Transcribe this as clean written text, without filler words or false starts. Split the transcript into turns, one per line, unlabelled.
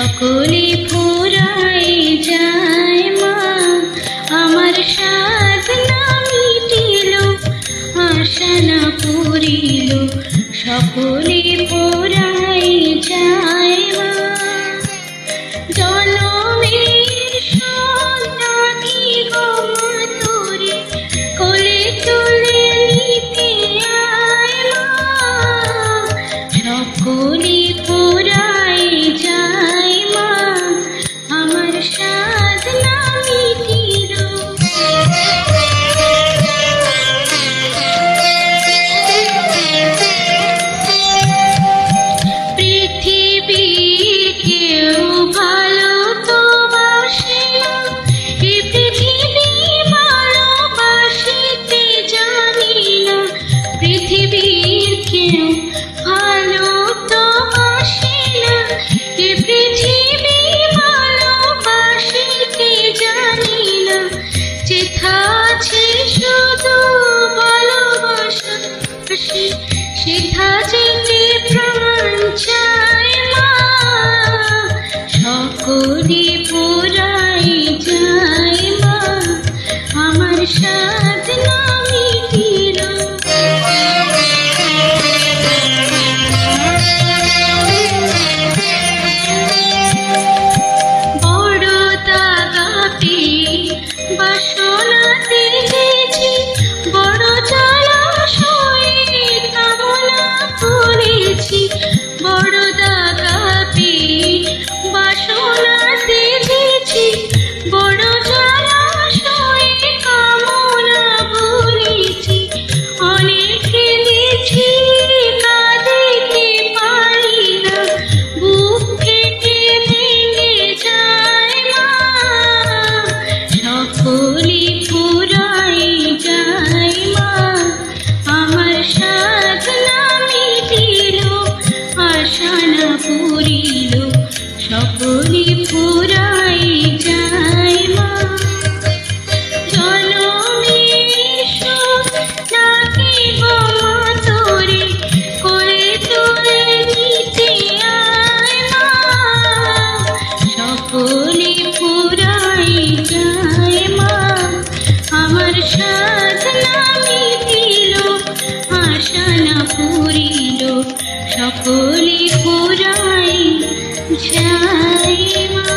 সকলে ফুরাই যায় মা, আমার সাধ না মিটিল, আশা না পুরিল, সকলে ফুরাই যায় মা। জনমের সন্তানি গো মা তোরে, কোলে তুলে নিতে আয় মা, সকলে ফুরাই যায় মা, আমার সাধ না মিটিল। পৃথিবী কেউ ভালো তো বাসে না, এ পৃথিবী ভালোবাসিতে জানি না, পৃথিবীর কেউ ভালো তো বাসে না, এ পৃথিবী ভালোবাসিতে জানি না, যেথা আছে শুধু ভালোবাসা সেথা যেতে প্রাণ চায় মা, সকলে ফুরাই যায় মা, আমার সাধ না মিটিল। বড় দাগাতে বাসনা দেখেছি, বড় জলাশয়ে কামনা করেছি, বড় দাগাতে বাসনা দেখেছি, বড় জলাশয়ে কামনা বলেছি, অনেক কেঁদেছি কাঁদিতে পারি না, বুক ফেটে ভেঙে যায় মা, সকলে ফুরাই যায় মা, আমার সাধ না মিটিল, আশা না পুরিল, সকলে ফুরাই যায় মা। জনমের সন্তানি গো মা তোরে, কোলে তুলে নিতে আয় মা, সকলে ফুরাই যায় মা, আমার সাধ না মিটিল, আশা না পুরিল, সকলে ফুরাই যায় মা।